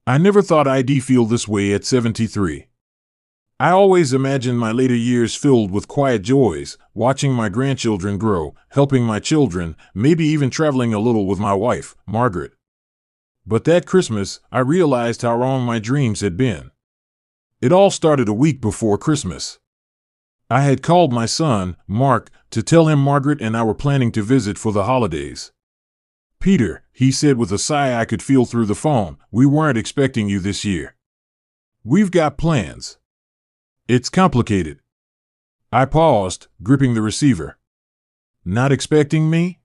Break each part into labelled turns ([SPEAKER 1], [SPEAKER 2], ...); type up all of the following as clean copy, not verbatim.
[SPEAKER 1] I never thought I'd feel this way at 73. I always imagined my later years filled with quiet joys, watching my grandchildren grow, helping my children, maybe even traveling a little with my wife, Margaret. But that Christmas, I realized how wrong my dreams had been. It all started a week before Christmas. I had called my son, Mark, to tell him Margaret and I were planning to visit for the holidays. "Peter," he said with a sigh I could feel through the phone, "we weren't expecting you this year. We've got plans." "It's complicated." I paused, gripping the receiver. "Not expecting me?"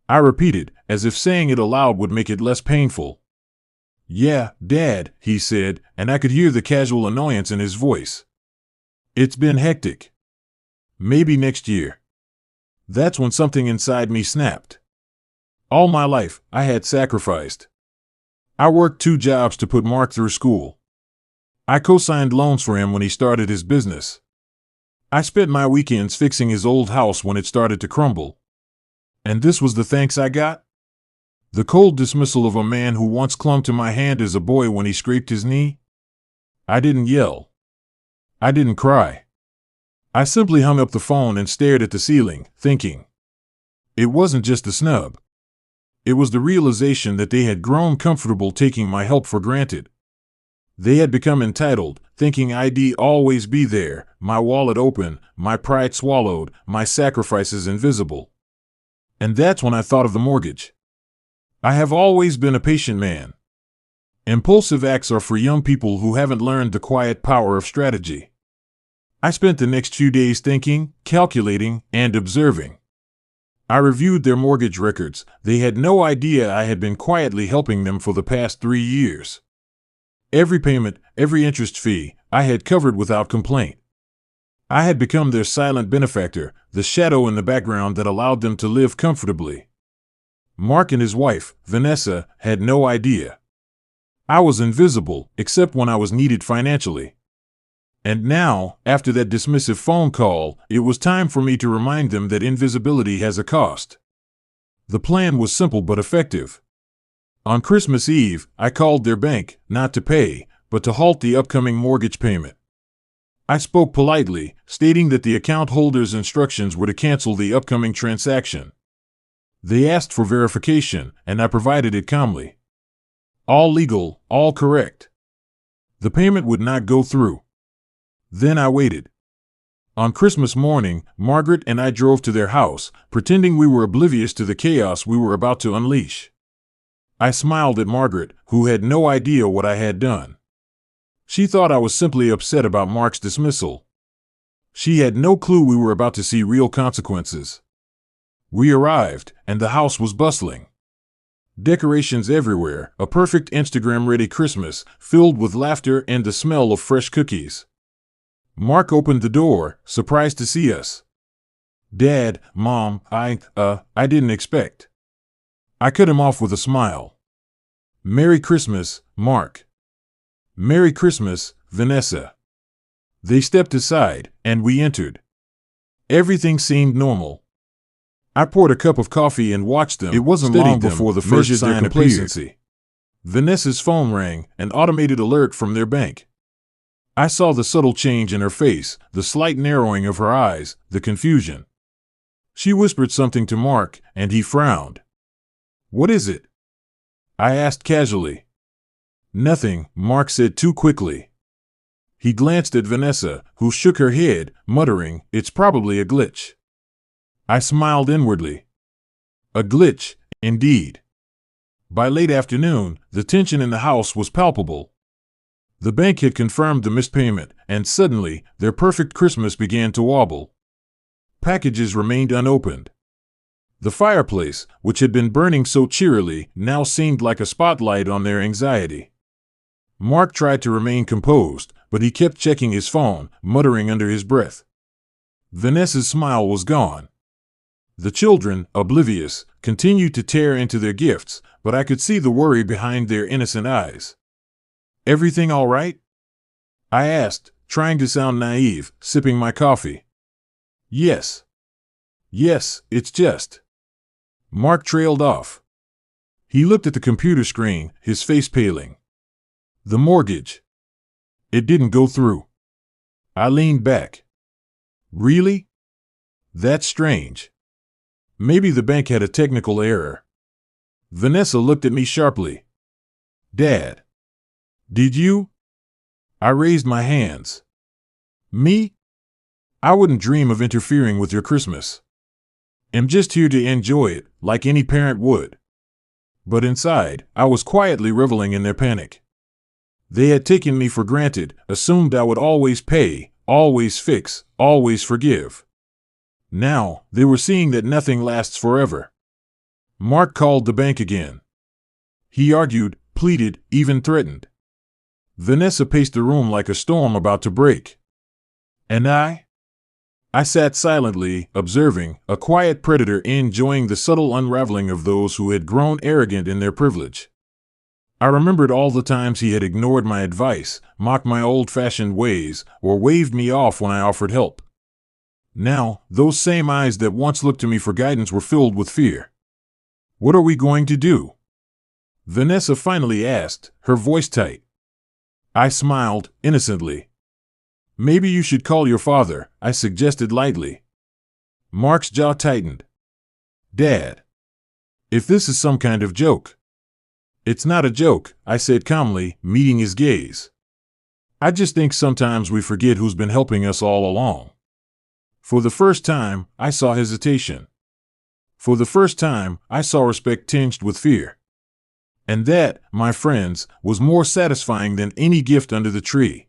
[SPEAKER 1] I repeated, as if saying it aloud would make it less painful. "Yeah, Dad," he said, and I could hear the casual annoyance in his voice. "It's been hectic. Maybe next year." That's when something inside me snapped. All my life, I had sacrificed. I worked 2 jobs to put Mark through school. I co-signed loans for him when he started his business. I spent my weekends fixing his old house when it started to crumble. And this was the thanks I got? The cold dismissal of a man who once clung to my hand as a boy when he scraped his knee? I didn't yell. I didn't cry. I simply hung up the phone and stared at the ceiling, thinking. It wasn't just a snub. It was the realization that they had grown comfortable taking my help for granted. They had become entitled, thinking I'd always be there, my wallet open, my pride swallowed, my sacrifices invisible. And that's when I thought of the mortgage. I have always been a patient man. Impulsive acts are for young people who haven't learned the quiet power of strategy. I spent the next few days thinking, calculating, and observing. I reviewed their mortgage records. They had no idea I had been quietly helping them for the past 3 years. Every payment, every interest fee, I had covered without complaint. I had become their silent benefactor, the shadow in the background that allowed them to live comfortably. Mark and his wife, Vanessa, had no idea. I was invisible, except when I was needed financially. And now, after that dismissive phone call, it was time for me to remind them that invisibility has a cost. The plan was simple but effective. On Christmas Eve, I called their bank, not to pay, but to halt the upcoming mortgage payment. I spoke politely, stating that the account holder's instructions were to cancel the upcoming transaction. They asked for verification, and I provided it calmly. All legal, all correct. The payment would not go through. Then I waited. On Christmas morning, Margaret and I drove to their house, pretending we were oblivious to the chaos we were about to unleash. I smiled at Margaret, who had no idea what I had done. She thought I was simply upset about Mark's dismissal. She had no clue we were about to see real consequences. We arrived, and the house was bustling. Decorations everywhere, a perfect Instagram-ready Christmas, filled with laughter and the smell of fresh cookies. Mark opened the door, surprised to see us. "Dad, Mom, I didn't expect." I cut him off with a smile. "Merry Christmas, Mark." "Merry Christmas, Vanessa." They stepped aside, and we entered. Everything seemed normal. I poured a cup of coffee and watched them. It wasn't long before the first sign of complacency. Vanessa's phone rang, an automated alert from their bank. I saw the subtle change in her face, the slight narrowing of her eyes, the confusion. She whispered something to Mark, and he frowned. "What is it?" I asked casually. "Nothing," Mark said too quickly. He glanced at Vanessa, who shook her head, muttering, "It's probably a glitch." I smiled inwardly. A glitch, indeed. By late afternoon, the tension in the house was palpable. The bank had confirmed the missed payment, and suddenly, their perfect Christmas began to wobble. Packages remained unopened. The fireplace, which had been burning so cheerily, now seemed like a spotlight on their anxiety. Mark tried to remain composed, but he kept checking his phone, muttering under his breath. Vanessa's smile was gone. The children, oblivious, continued to tear into their gifts, but I could see the worry behind their innocent eyes. "Everything all right?" I asked, trying to sound naive, sipping my coffee. Yes, it's just." Mark trailed off. He looked at the computer screen, his face paling. The mortgage. It didn't go through. I leaned back. Really? That's strange. Maybe the bank had a technical error. Vanessa looked at me sharply. Dad. Did you? I raised my hands. Me? I wouldn't dream of interfering with your Christmas. I'm just here to enjoy it, like any parent would. But inside, I was quietly reveling in their panic. They had taken me for granted, assumed I would always pay, always fix, always forgive. Now, they were seeing that nothing lasts forever. Mark called the bank again. He argued, pleaded, even threatened. Vanessa paced the room like a storm about to break. And I sat silently, observing, a quiet predator enjoying the subtle unraveling of those who had grown arrogant in their privilege. I remembered all the times he had ignored my advice, mocked my old-fashioned ways, or waved me off when I offered help. Now, those same eyes that once looked to me for guidance were filled with fear. What are we going to do? Vanessa finally asked, her voice tight. I smiled, innocently. Maybe you should call your father, I suggested lightly. Mark's jaw tightened. Dad. If this is some kind of joke. It's not a joke, I said calmly, meeting his gaze. I just think sometimes we forget who's been helping us all along. For the first time, I saw hesitation. For the first time, I saw respect tinged with fear. And that, my friends, was more satisfying than any gift under the tree.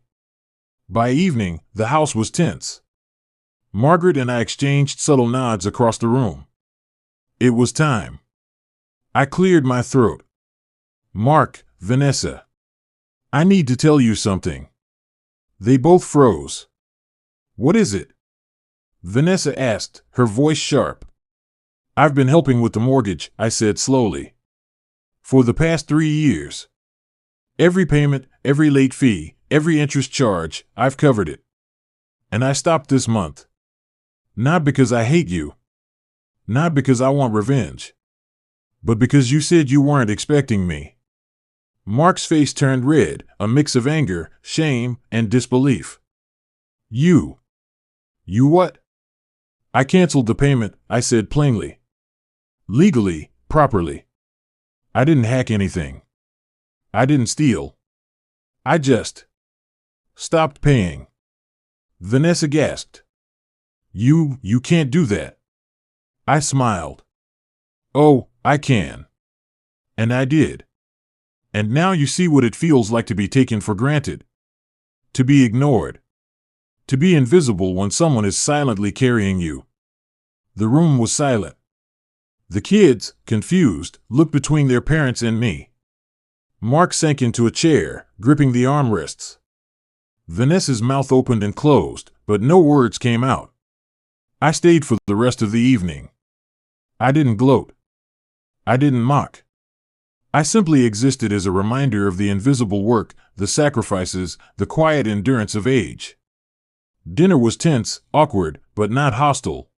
[SPEAKER 1] By evening, the house was tense. Margaret and I exchanged subtle nods across the room. It was time. I cleared my throat. Mark, Vanessa. I need to tell you something. They both froze. What is it? Vanessa asked, her voice sharp. I've been helping with the mortgage, I said slowly. For the past 3 years. Every payment, every late fee, every interest charge, I've covered it. And I stopped this month. Not because I hate you. Not because I want revenge. But because you said you weren't expecting me. Mark's face turned red, a mix of anger, shame, and disbelief. You what? I canceled the payment, I said plainly. Legally, properly. I didn't hack anything. I didn't steal. I just stopped paying. Vanessa gasped. You can't do that. I smiled. Oh, I can. And I did. And now you see what it feels like to be taken for granted. To be ignored. To be invisible when someone is silently carrying you. The room was silent. The kids, confused, looked between their parents and me. Mark sank into a chair, gripping the armrests. Vanessa's mouth opened and closed, but no words came out. I stayed for the rest of the evening. I didn't gloat. I didn't mock. I simply existed as a reminder of the invisible work, the sacrifices, the quiet endurance of age. Dinner was tense, awkward, but not hostile.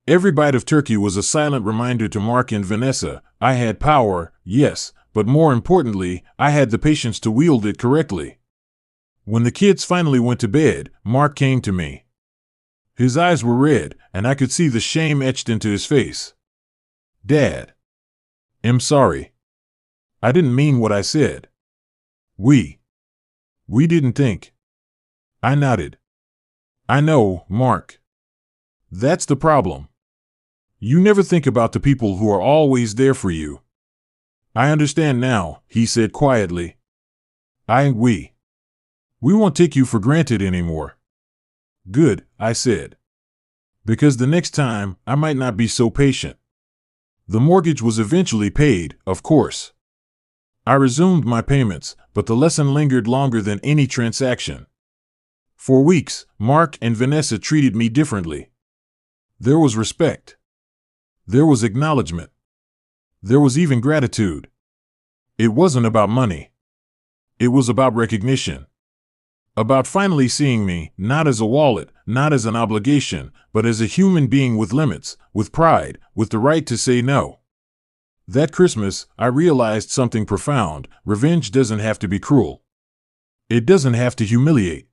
[SPEAKER 1] Every bite of turkey was a silent reminder to Mark and Vanessa, I had power, yes, but more importantly, I had the patience to wield it correctly. When the kids finally went to bed, Mark came to me. His eyes were red, and I could see the shame etched into his face. Dad. I'm sorry. I didn't mean what I said. We didn't think. I nodded. I know, Mark. That's the problem. You never think about the people who are always there for you. I understand now, he said quietly. We won't take you for granted anymore. Good, I said. Because the next time, I might not be so patient. The mortgage was eventually paid, of course. I resumed my payments, but the lesson lingered longer than any transaction. For weeks, Mark and Vanessa treated me differently. There was respect. There was acknowledgement. There was even gratitude. It wasn't about money. It was about recognition. About finally seeing me, not as a wallet, not as an obligation, but as a human being with limits, with pride, with the right to say no. That Christmas, I realized something profound. Revenge doesn't have to be cruel. It doesn't have to humiliate.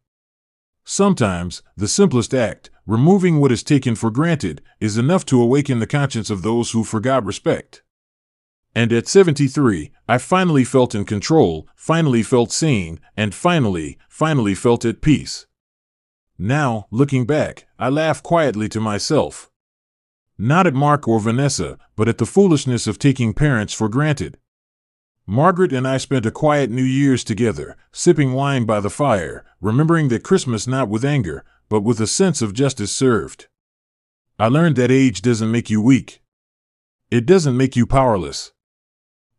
[SPEAKER 1] Sometimes, the simplest act, removing what is taken for granted, is enough to awaken the conscience of those who forgot respect. And at 73, I finally felt in control, finally felt sane, and finally felt at peace. Now, looking back, I laugh quietly to myself. Not at Mark or Vanessa, but at the foolishness of taking parents for granted. Margaret and I spent a quiet New Year's together, sipping wine by the fire, remembering that Christmas not with anger, but with a sense of justice served. I learned that age doesn't make you weak. It doesn't make you powerless.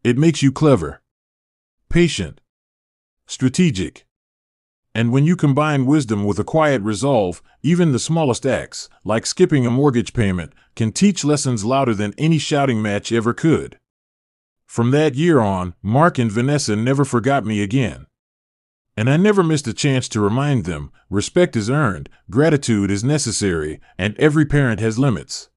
[SPEAKER 1] It makes you clever, patient, strategic. And when you combine wisdom with a quiet resolve, even the smallest acts, like skipping a mortgage payment, can teach lessons louder than any shouting match ever could. From that year on, Mark and Vanessa never forgot me again. And I never missed a chance to remind them, respect is earned, gratitude is necessary, and every parent has limits.